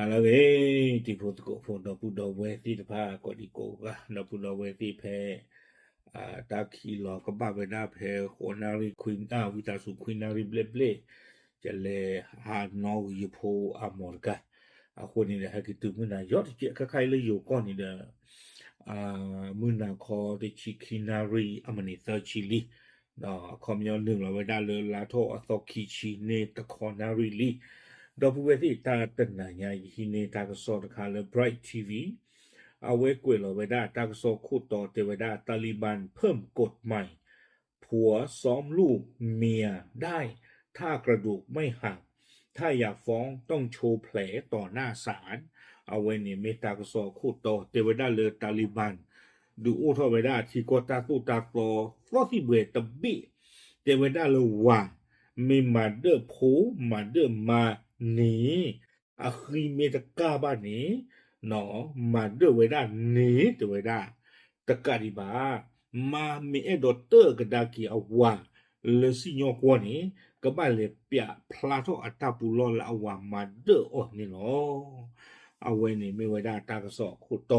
แล้วเอ้ที่พูดก็พูดเราพูดเราเวทีพาก็ดีกว่าเราพูดเราเวทีแพ้ตาคีหลอกก็บ้าไปหน้าแพ้คนนารีควินวิตาสุควินนารีเบลเบลจะเลยหานอยูโพอามอร์กาคนนี้เนี่ยให้คิดถึงมือหนายอดเจ้าใครเลยอยู่ก่อนนี่เด้อมือหนาคอเดชิคินารีอเมนิเตอร์ชิลีคอมยอนหนึ่งเราไว้ได้เลยลาโทอสคิชิเนตคอนารีลี ดอกบัวที่ตาตันนายาฮินเนตากสอดคาเลไบรท์ทีวีเอาไว้กวยเราไว้ได้ตากสอคู่ต่อเทวดาตาลิบันเพิ่มกฎใหม่ผัวซ้อมลูกเมียได้ถ้ากระดูกไม่หักถ้าอยากฟ้องต้องโชว์แผลต่อหน้าศาลเอาไว้เนี่ยเมตากสอคู่ต่อเทวดาเลตาลิบันดูอู้ทอไว้ได้ที่กตาตูตากรอฟลอที่เบตบีเทวดาเลว่ามีมาเดอร์โพมาเดอร์มา นี่อะคือเมตะกาบ้านนี้เนาะมาเดอเวด้านี่เดเวด้าตะกาดิบามาเมเอดอเตอร์กะดากีอาวาเลสิญอกัวนี่กะบาเลเปียพลาโตอัตตาปุลอละอาวามาเดอออนี่เนาะเอาไว้นี่เมเวด้าตากะสอคุโต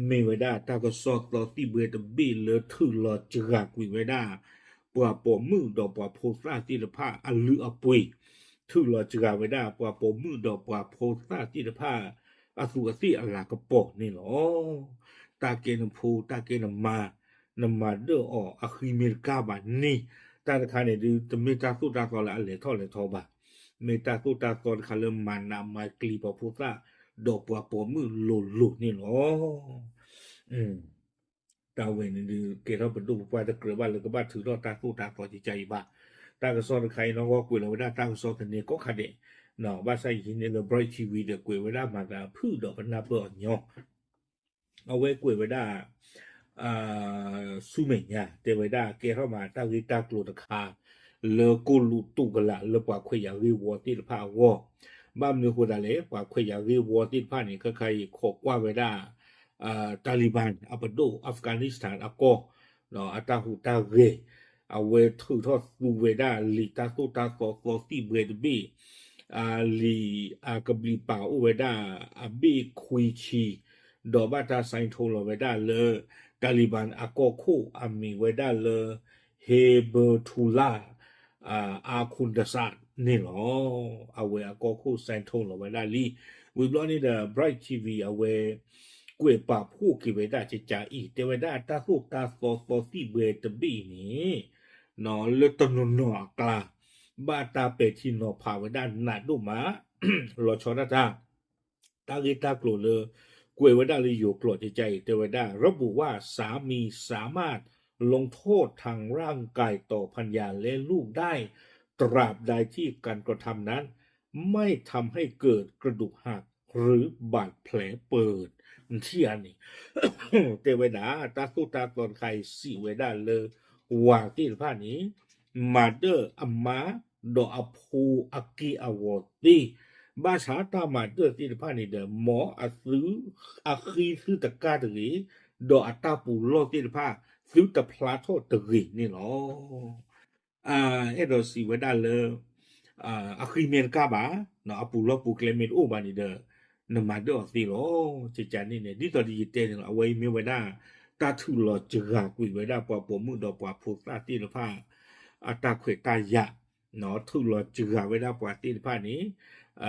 เมเวด้าตากะสอตอติเบตบีเลถือลอจกากุยเวด้าปัวปอมือดอกปัวโพสาติละพาอะลืออปุย ทุลจกาไว้ได้ปว่าปมือดอกปว่าโพสาจิตผ้าอสุอสิอลากระปอกนี่หรอตาเกนพูตาเกนมาเดอออะคือเมกาบันนี่ตาคาเนี่ยดูจะเมตาสุตาตอละอะไรท่อเลยทอบะเมตาสุตาตอนคาเลมานามากลีปโพสาดอกปว่าปมือหลุนี่หรออืม ตาเวนดูเกเราเป็นดูว่าจะเกิดว่าเลยก็บ้าถือรอดตาสู้ตาต่อจิตใจบ้าตากระซอนใครน้องก็กุยเราไม่ได้ตากระซอนเนี่ยก็ขัดเดเนาะบ้าใส่หินเนี่ยเราบริทีวีเด็กกุยไว้ได้มาแต่พืชดอกพันนาเปิดเนาะเอาไว้กุยไว้ได้สุเมญญาเทวดาเกเข้ามาตาวิตากลุตคาเลกุลุตุกละเลกว่าขยาวิวติพาวอบ้ามเนื้อหัวดาเล็กว่าขยาวิวติพานี่ก็ใครขกว่าไว้ได้ตาลิบันอัปโดอัฟกานิสถานอากอเนาะอัตาหูตาเรเอาเวถือทอดดูเวดาลีตาโตตาโซตีเบรดบีลีกบลีป่าอุเวดาบีคุยชีดอบาตาไซโทโลเวดาเลตาลิบันอากอคูอามีเวดาเลเฮเบอร์ทูลาอาคุนดาซานี่หรอเอาเวอากอคูไซโทโลเวดาลีวิบลอนี่เดอ Bright TV เอาเวกวยป่าผู้กิเวดาจะจ่าอีเทวดาตาสุตาโซที่เบตบีนี่นอเลตนนอกลาบาตาเปทินอภาเวดานาดุมาลอชอนาตาตาลิตากลัวเลยกวยเวดาเลยอยู่กลัวใจเทวดาระบุว่าสามีสามารถลงโทษทางร่างกายต่อพัญญาและลูกได้ตราบใดที่การกระทำนั้นไม่ทำให้เกิดกระดูกหักหรือบาดแผลเปิดที่อันนี้ เทวดาตาสุตาตอนใครสิเวดาเลยว่าที่ผ้านี้มาเดอร์อัมมาดออภูอักกีอวอตีบาชาตามาเดอร์ที่ผ้านี้เดอหมออัซื้ออักคีซื้อตะกาตรีดออัตตาปูโลที่ผ้าซื้อตะพลาโทตรีนี่หรอเอดอสิเวดาเลยอักคีเมนกาบาเนาะอปูโลปูเคลเมนโอบานีเดอนมาเดอสิโลจะจานี่เนี่ยดิตอดีเตนเอาไว้มีเวดาตาทุลอจกากุยเวดาปอปอมือดอปอโพสาติลผ้าอัตาเขวตายะเนาะทุลอจกาเวดาปอติลผ้านี้เ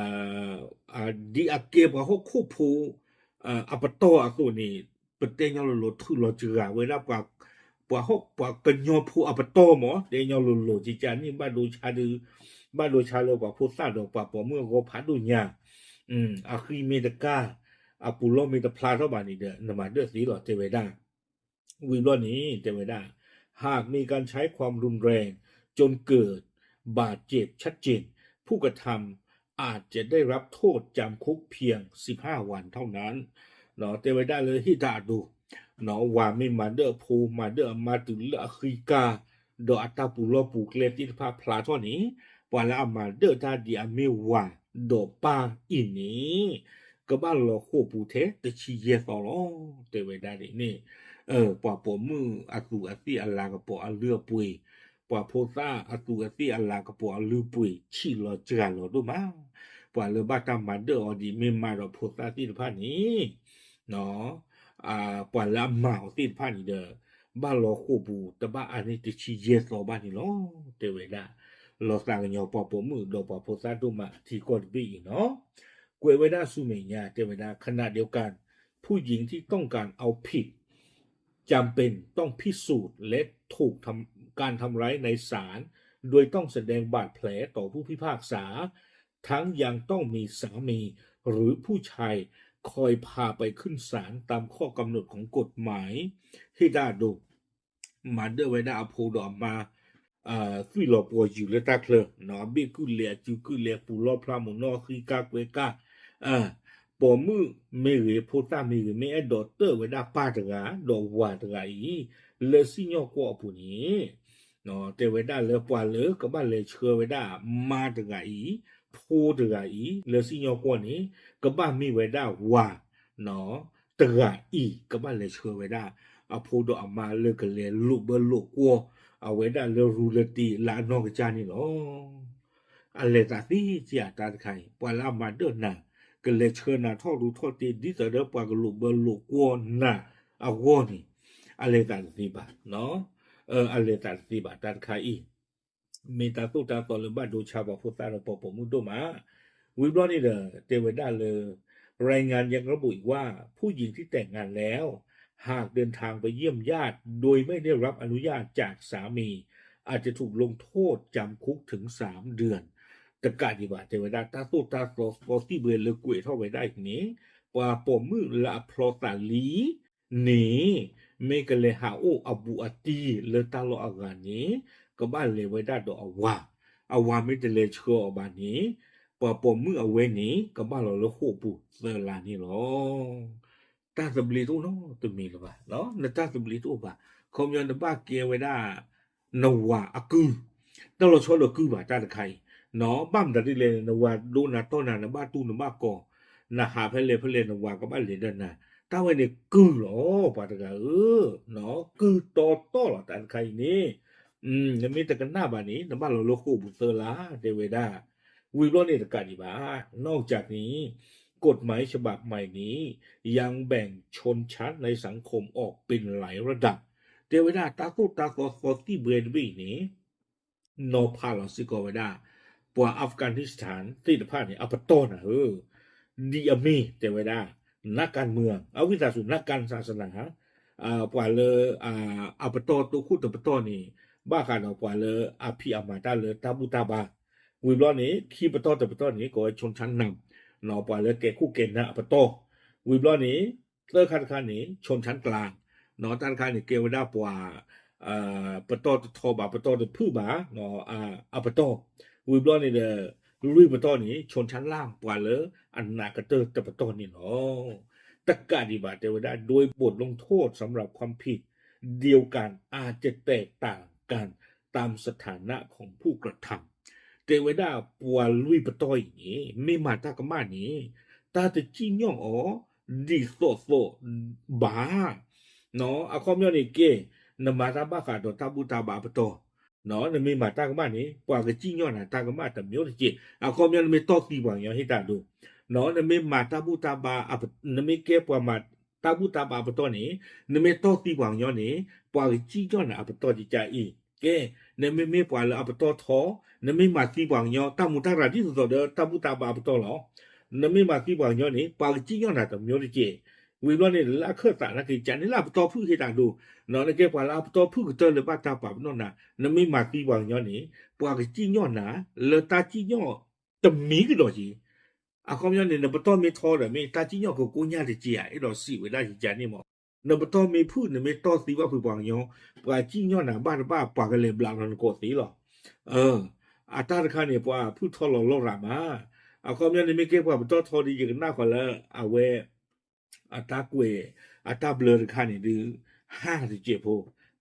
อ่ดีอาเกบะฮกคู่ผูอัปโตอะตัวนี้เปเตญอโลทุลอจกาเวดาปอฮกปอกัญญอผูอัปโตหมอเดญอโลจิจานี่บ้านดูชาดือบ้านดูชาโลปอโพสาดอปอปอมือโกพัดดุญญาอาครีเมตกาอาปุโลเมตพลาเท่าบานี้เดนมาเดสีหลอเทเวดาวิโรนี้เทเวดาหากมีการใช้ความรุนแรงจนเกิดบาดเจ็บชัดเจนผู้กระทำอาจจะได้รับโทษจำคุกเพียง15วันเท่านั้นเนาะเทเวดาเลยฮิตาดูเนาะว่าไม่มาเดอพูมาเดอมาตุลอคริกาดออัตตาปุโลปูเคลติพาพลาเท่านี้ปาละมาเดอตาดีอเมวาดอปาอินนี้ก็บ้านเราโคปูเทตชีเยสอลเตเวดานี่ปอปอมืออสุอติอัลลากปออัลเลือปุยปอโพซาอสุอติอัลลากปออัลลือปุยชีลอจกาลอดูมา ปว่าเลยบ้าตามมาเดออดีมีมาเราโพสต์ที่ผ้านี้เนาะปว่าละหมาที่ผ้านี้เด้อบ้านเราคู่บูแต่บ้านอันนี้จะชี้เยสเราบ้านนี้เนาะเตเวดาเราสั่งยอปอปมือเราปอโพสต์ดูมาที่กดบีเนาะกวยเวดาสุเมียเตเวดาขณะเดียวกันผู้หญิงที่ต้องการเอาผิดจำเป็นต้องพิสูจน์และถูกการทำร้ายในศาลโดยต้องแสดงบาดแผลต่อผู้พิพากษาทั้งยังต้องมีสามีหรือผู้ชายคอยพาไปขึ้นศาลตามข้อกำหนดของกฎหมายที่ได้ดูมาเดอไว้ได้อโพดอมมาฟิลปวอยู่เลตาเคลเนาะบิกุเลียจูกุเลียปูลอพรามุนอคีกาเกวกาปอมือเมเรโพตาเมเรเมอดอเตอร์ไว้ได้ปาตกาดอวาตกาอีเลสิญอกอปุนี้เนาะเตไว้ได้เลปวาเลก็บ้านเลเชอไว้ได้มาตกาอีโพตกาอีเลสิญอกอนี้ก็บ้านมีไว้ได้วาเนาะตกาอีก็บ้านเลเชอไว้ได้อโพดอมาเลก็เลลุเบลุกัวเอาไว้ได้เลรูเลตีลานอกจานี่เนาะอะไรตาที่จีอาตาไข่ปวาลามาเดอน่ะก็เลยเชิญนะทอดูทอดีดิสเดปวากลุเบลุกัวน่ะอาวอนี่อะไรตาที่บาเนาะอะไรตาที่บาตาไข่อีเมตาตุตาตอลบ้าดูชาวบพุทธาเราปอมุโตมาวิบลอนี่เด้อเตวดาเลยรายงานยังระบุอีกว่าผู้หญิงที่แต่งงานแล้วหากเดินทางไปเยี่ยมญาติโดยไม่ได้รับอนุญาตจากสามีอาจจะถูกลงโทษจำคุกถึง3 เดือนตะกาดีบาเทวดาตาตุตาโปที่เบลเลกุยเท่าไปได้นี้ว่าปอมือละพลอตาลีนี่เมกเลหาโออบูอตีเลตาโลอากานี้ก็บ้านเลไว้ได้ดอกอาวาไม่ได้เลเชื่อบานนี้ปอมือเอาไว้นี้ก็บ้านเราละโคปูเซลานี่หรอตาสบลีตุเนาะตุมีหรอปะเนาะนตาสบลีตุปะคอมยอนตบ้าเกียไว้ได้นวาอากูนั่นเราชอบเรากูบาตาตะไคเนาะบ้ามดัดดิเลนวาดูนาต้นนาบ้าตูนบ้ากอนาหาเพลนวาก็บ้านเลนนะตาไว้เนี่ยกูหรอปาตะกาเนาะกูต่อหรอตาตะไคนี่ยังมีแต่กันหน้าบ้านนี้นะบ้านเราโลโก้บุเซอร์ลาเดเวดาวิโรนี่ตะการอีบ้านอกจากนี้กฎหมายฉบับใหม่นี้ยังแบ่งชนชั้นในสังคมออกเป็นหลายระดับเดเวดาตาโกตาโกฟอที่เบรนบีนี้โนพาลสิโกเวดาปัวอัฟกานิสถานที่ตะพานี่อัปโตนะดีอามีเดเวดานักการเมืองเอาวิสาสุนักการศาสนาปว่าเลยอัปโตตัวคู่ตะปโตนี่บ้ากันเอาปว่าเลยอภิอามาตาเลยตาบุตาบาวิบล้อนี้ขี้ปโตตะปโตนี้ก็ชนชั้นนำเนาะปว่าเลยเกคู่เกณฑ์นะอัปโตวิบล้อนี้เลิกคันนี้ชนชั้นกลางเนาะท่านคันนี่เกวดาปว่าปโตทอบาปโตตะพื้บาเนาะอัปโตวิบล้อนี้เด้อลุยปโตนี้ชนชั้นล่างปว่าเลยอันนากระเตอตะปโตนี่เนาะตะกาดิบาเทวดาโดยบทลงโทษสำหรับความผิดเดียวกันอาจจะแตกต่างกันตามสถานะของผู้กระทำเทวดาปัวลุยปต้อยนี้ไม่มาตากมานี้ตาจะจี้ย่องอ๋อดีโซบาเนาะอาคอมยอนี่เกนมาตาบ้าขาดตาบุตาบาปโตเนาะนไม่มาตากมานี้ปัวก็จี้ย่องนะตากมาแต่မျိုးเจอาคอมยอนไม่ตอกตีบางอย่างให้ตาดูเนาะนไม่มาตาบุตาบานไม่เก็บปว่ามาตาบุตาบาปโตนี้นไม่ตอกตีบางอย่างนี้ปัวก็จี้ย่องนะอัปโตจิจาอีเกนไม่ปว่าละอัปโตทอนไม่มาตีบางอย่างตามุตาราที่สุดเด้อตาบุตาบาปโตหรอนไม่มาตีบางอย่างนี้ปัวก็จี้ย่องนะแต่မျိုးเจวิบล้อนี่ละเครือตานะคือจันนี่ละปโตผู้ที่ตาดูเนาะเก็บปว่าละปโตผู้ก็เจอเลยบ้าตาปาบโนน่ะนไม่มาตีบางอย่างนี้ปัวก็จี้ย่องนะเลตาจี้ย่องตะมีก็ดอจีอาคอมยอนเนี่ยนบตอมีทอดะมีตาจิญอก็กูญาติจิอ่ะไอ้ดอสิเวลาจิจานี่หมอนบตอมีพูดเนี่ยมีตอสิว่าผู้บางยอปว่าจิญอน่ะบ้านบ้าปากะเลบลางนันโกสิหรออาตาตะคาเนี่ยปว่าผู้ทอลอรามาอาคอมยอนเนี่ยมีเก็บว่าบตอทอดีกันหน้าก็แล้วอาเวอาตากวยอาตาเบลอตะคาเนี่ยดื้อ5สิเจ็บโพ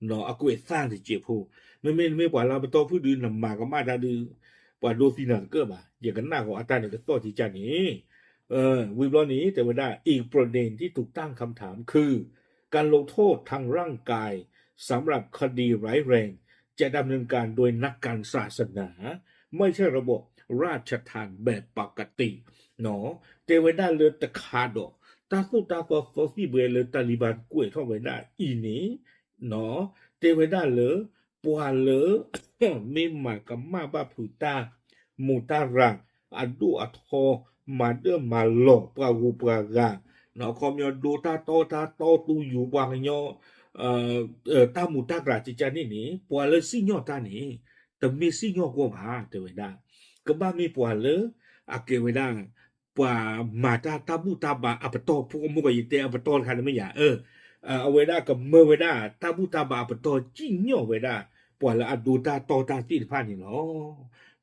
เนาะอากวย3สิเจ็บโพไม่ปว่าลาบตอผู้ดื้อนำมาก็มาดาดื้อปว่าโดสินะเกิดบ่าอย่างกันหน้าของอาตาเนี่ยก็ต่อจิจานี่วิบล้อนี้แต่ว่าได้อีกประเด็นที่ถูกตั้งคำถามคือการลงโทษทางร่างกายสำหรับคดีร้ายแรงจะดำเนินการโดยนักการศาสนา ไม่ใช่ระบบราชทานแบบปกติเนาะเทวดาเลยตะคาดอตาสุตาก็ฟอสีเบลเลยตาลิบันกล้วยท่องไว้ได้อีนี้เนาะเทวดาเลยปัวเลยมีมากับมาบ้าผูตามูตารังอดูอัทอมาเดอมาหลอกปราหูปรากาเนาะคอมยอดูตาโตตูอยู่วางยอตามูตากราจิจานี่นี่ปัวเลยสิญอตานี่แต่มีสิญอก็มาเทวดาก็บ้ามีปัวเลยอาเกเวดาปัวมาตาบูตาบาอัปโตพวกมุกยิเตอัปโตคันไม่อยากเอาเวดากับเมื่อเวดาตาบูตาบาอัปโตจิญอเวดาปัวละอดูตาติพานี่เนาะ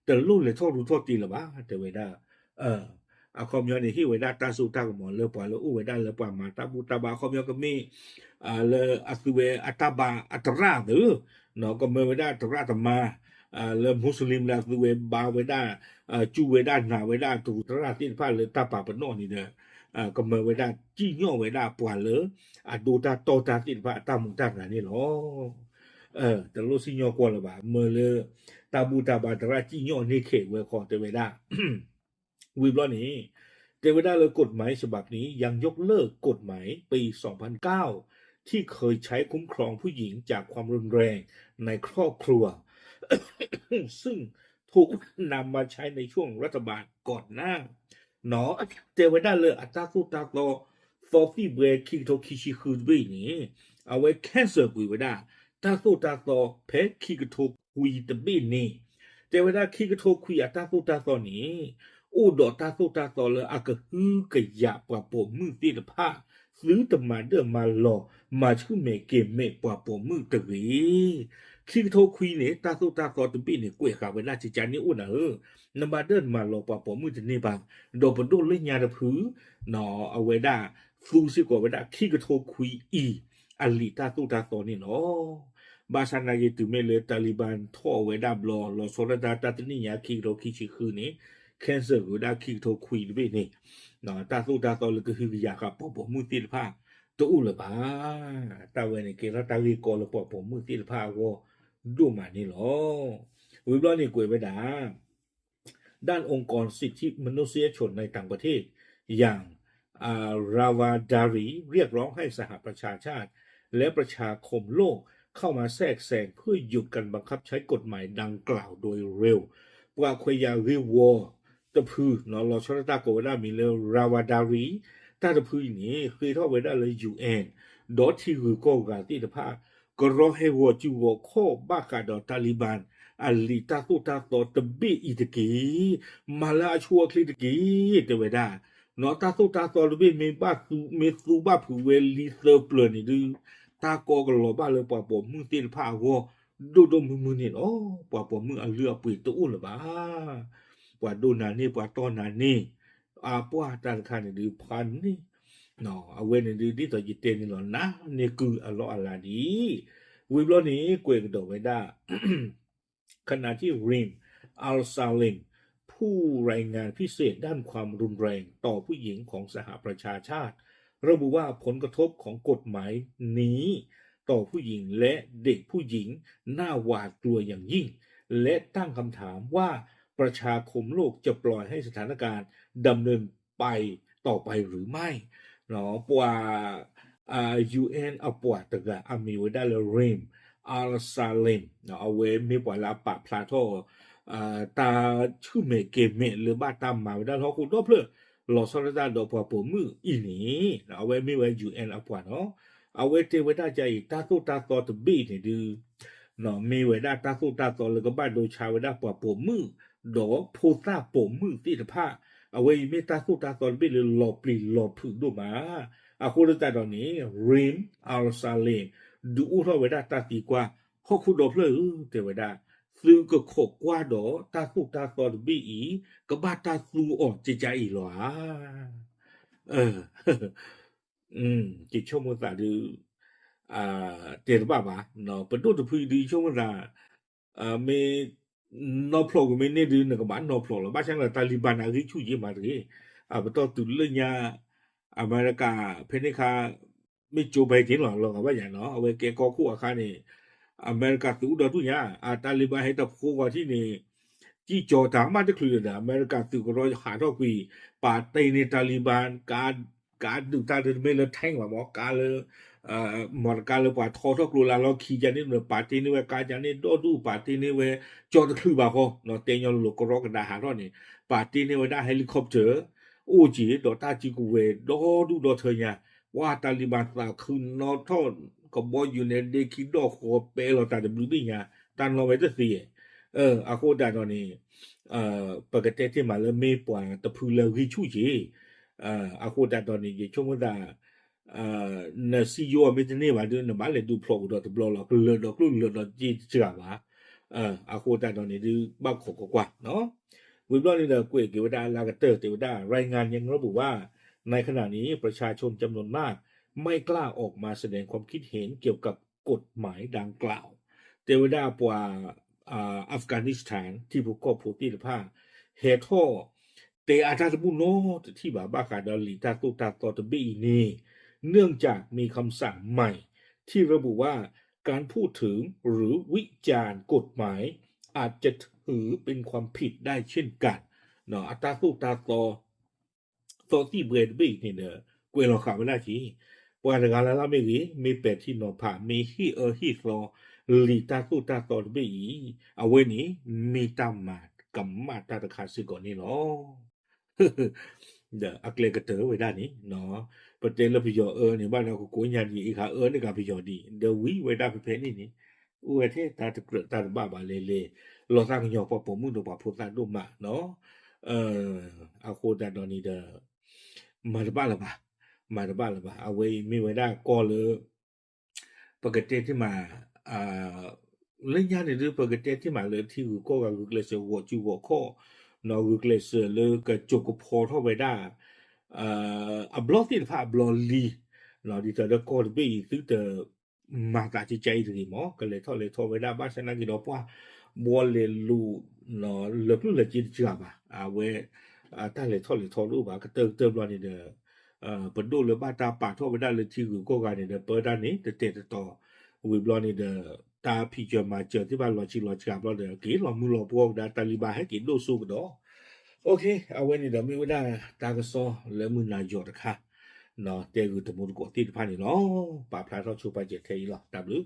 แต่ลูกเลยโทษรู้โทษตีละบ้าเทวดาอาคอมยอนี่ที่เวดาตาสุตากับหมอเลยปัวเลยอู้เวดาเลยปัวมาตาบูตาบาคอมยอก็มีle asue ataba atra tu no ko me weda tra tama le muslim la asue ba weda chu weda na weda tu tra tin pha le ta pa no ni de ko me weda chi nyo weda pwa le adu ta to ta tin pha ta mu ta na ni lo te lo si nyo ko le ba me le ta bu ta ba tra chi nyo ni khe we ko te weda วิบล้อนี้เทวดาเลยกฎหมายฉบับนี้ยังยกเลิกกฎหมายปี 2009 ที่เคยใช้คุ้มครองผู้หญิงจากความรุนแรงในครอบครัว ซึ่งถูกนำมาใช้ในช่วงรัฐบาลก่อนหน้าเนาะเทวดาเลยอัตราสุตาโตฟอฟี่เบรคิโตคิชิคือบีนี้เอาไว้แค่เสือกวิวดาตาสุตาโตเพคิกโตคุยตบีนี้เทวดาคิกโตคุยอัตราสุตาโตนี้อุดตาสุตาโตเลยอากฮือกะยาปะปมมือตีละผ้าซื้อตมาเดอมาหลอกมาชื่อเมเกมเมปะปมมือตะวีคิกโตคุยเนี่ยตาสุตาโตตบีเนี่ยกวยขาเวลาจิจานี่อุนะนมาเดินมาหลอกปะปมมือจะนี่บางโดปโดเลยญาตะพื้นอเอาไว้ได้ฟูซิกว่าไว้ได้คิกโตคุยอีอลิตาสุตาโตนี่เนาะบาชานาเยตุเมเลตาลิบันท่อไว้ได้บลอลอโซลดาตาตนี่ยาคิกโตคิชิคือนี่แคนเซอร์ก็ได้คิกโทคุยด้วยนี่เนาะตาสู้ตาโตเลยก็คือยากับปอบมือตีละผ้าตัวอุละบ้าตาเวนี่เกล้าตาวีกอละปอบมือตีละผ้าก็ดูมานี่หรอวิบล้อนี่กวยไปด้านองค์กรสิทธิมนุษยชนในต่างประเทศอย่างราวาดารีเรียกร้องให้สหประชาชาติและประชาคมโลกเข้ามาแทรกแซงเพื่อหยุดการบังคับใช้กฎหมายดังกล่าวโดยเร็วปว่าควยาวิวอตะพือเนาะเราชนะตาโกวดามีเลราวาดารีตาตะพือนี่คือท่อเวดาเลย UN ดอที่คือก็กาที่ตะพากรอให้วัวจูวข้อบากาดอตาลิบันอัลลิตาตุตาโตตะบีอีตะกีมาลาชัวคลิตะกีเตเวดาเนาะตาตุตาโตลบีเมซูบาผูเวลิเซอร์เปลนี่ดูตาโกกลอบาเลยปะปมือตีละพาวอดูมือนี่โอ้ปะปมืออันเลือปุยตะอุ่นละบ้าปะดูนานี่ปะตอนนานี่ปะตาคันนี่พันนี่เนาะเอาเวนี่ดีต่อจิตเตนี่หรอนะนี่คืออัลลอฮ์อัลลาดีวิบล้อนี้กวยกระโดดไว้ได้ ขณะที่ริมอัลซาลิมผู้รายงานพิเศษด้านความรุนแรงต่อผู้หญิงของสหประชาชาติระบุว่าผลกระทบของกฎหมายนี้ต่อผู้หญิงและเด็กผู้หญิงน่าหวาดกลัวอย่างยิ่งและตั้งคำถามว่าประชาคมโลกจะปล่อยให้สถานการณ์ดำเนินไปต่อไปหรือไม่เนาะปว่าUN เอาปว่าตะกะอามีไว้ได้เลยริมอัลซาเลมเอาไว้มีปว่าลาปะพลาโตตาชื่อเมเกเมหรือบ้าตามมาไว้ได้เขาคุณด้วยเพื่อหลอสระดาดอกปว่าผมมืออีนี้เอาไว้ไม่ไว้ UN เอาปว่าเนาะเอาไว้เทไว้ได้ใจตาตุตาตอตบีเนี่ยดูเนาะมีไว้ได้ตาตุตาตอเลยก็บ้านโดยชาวไว้ได้ปว่าผมมือดอกโพซาผมมือที่ตะผ้าเอาไว้เมตาตุตาตอบีเลยหลอปลีหลอผึ่งดูมาคุณรู้จักตอนนี้ริมอัลซาเลมดูอุทธรไว้ได้ตาตีกว่าเขาคุณดอกเลยเทไว้ได้ซื้อก็ขกกว่าดอตาตุตาตอบีอีก็บ้าตาซูออกใจอีหรอจิตชมภาษาดูเตะบ้าบ้าเนาะเป็นตัวพูดดีชมภาษาเมนอพลอกเมเนี่ยดูนึกบ้านนอพลอกแล้วบ้านช่างละตาลิบันอะไรช่วยมาเลยเป็นตัวตุลเลยเนี่ยอเมริกาเพนิคาไม่โจไปถึงหรอกเราว่าอย่างเนาะเอาไว้เกะกอคู่อาคารนี่อเมริกาตุดอตุเนี่ยตาลิบันให้ตะโคกว่าที่นี่ จีจอดามาตะคลุยนะอเมริกาตุกรอยหาดอกวีป่าเตนตาลิบันการดูตาเดินไม่ละแท่งว่าหมอการเลยหมอการเลยป่าทอทอกลูลาเราขี่จันนี่เนป่าเตนี่เวการจันนี่ดอดูป่าเตนี่เวจอดคลุยบ่าเขาเนาะเตยอนลูกรอกระดาหาดอนี่ป่าเตนี่เวได้เฮลิคอปเตอร์โอ้จีดอตาจิกูเวดอดูดอเธอเนี่ยว่าตาลิบันตาคืนนอทอนก็บอกอยู่ในเด็กคิดดอกโคเปลเราตาจะบลูบี้เนี่ยตันเราไว้จะเสียอาโคดาตอนนี้ปกติที่มาแล้วไม่ปวดตะพูเลยวิชุจีอาโคดาตอนนี้ช่วงว่าเนซีโอไม่ได้เนี่ยว่าดูนมาเลยดูพลอกดอตบลอลก็เลือดก็เลือดจีเชื่อว่าอาโคดาตอนนี้ดูบ้าขกกว่าเนาะวิบลอนี่เด้อกุยเกวดาลากาเตอร์เทวดารายงานยังระบุว่าในขณะนี้ประชาชนจำนวนมากไม่กล้าออกมาแสดงความคิดเห็นเกี่ยวกับกฎหมายดังกล่าวเทวดาปว่าอัฟกานิสถานที่พวกก็พูดที่ผ้าเหตุท่อเตอาจารย์บุโนที่บาบ้าขาดอลีตาตุตาตอตบีนี่เนื่องจากมีคำสั่งใหม่ที่ระบุว่าการพูดถึงหรือวิจารณ์กฎหมายอาจจะถือเป็นความผิดได้เช่นกันเนาะอัตราตุตาตอที่เบรดบีนี่เนอะกวยเราข่าวไม่ได้ทีปว่าการละไม่กี่มีเป็ดที่นอผ่ามีฮีฮีรอลีตาตุตาตอบีเอาไว้นี้มีตามมากัมมาตาตะคาสิก่อนนี่เนาะ เดี๋ยวอักเลกเตอไว้ด้านนี้เนาะประเด็นเราพิจารณาเนี่ยบ้านเราก็กุญญาดีอีกค่ะนี่ก็พิจารณาดีเดี๋ยววิไว้ได้เพื่อนนี่อุเอเทตาตะเกลือตาบ้าบาเลเราสร้างยอปะผมมุ่งตัวปะพูดตาดุมาเนาะเอาโคตรตอนนี้เด้อมาบ้านละบ่ามาบ้านละบ่าเอาไว้มีไว้ได้ก็เลยปกติที่มาเรื่องยาเนี่ยหรือปกติที่มาเลยที่ก็ก็เลยเสียหัวจูหัวข้อ နော်ဝကလစ်လေကချိုကဖော်ထောဝဲတာအဘလော့တိဖာဘလော်လီနော်ဒီတော့ကော်ဘီသူတမာတာချိချိဒီမောကလေထောလေထောဝဲတာဘာစနာကြီးတော့ပွားဘောလေလူနော်လပလူလေချိချာပါအဝဲတာလေထောလူပါကတေဘလော်နေတဲ့ပဒိုလေဘာတာပါထောဝဲတာလေချီကိုကနေတဲ့ပေါ်တာနေတဲ့တော့ဝေဘလော်နေတဲ့ตาพี่จะมาเจอที่บ้านเราชิเราจับเราเดี๋ยวกี่เรามือเราพวกดาตาลีบาให้กินดูสู้กันดอโอเคเอาไว้นี่เดี๋ยวไม่ได้ตากระซอแล้วมือนายอดค่ะเนาะเดี๋ยวกูจะมุดกดที่พันนี่เนาะป่าพลาดเราชูไปเจ็ดเทียหรอดับหรือ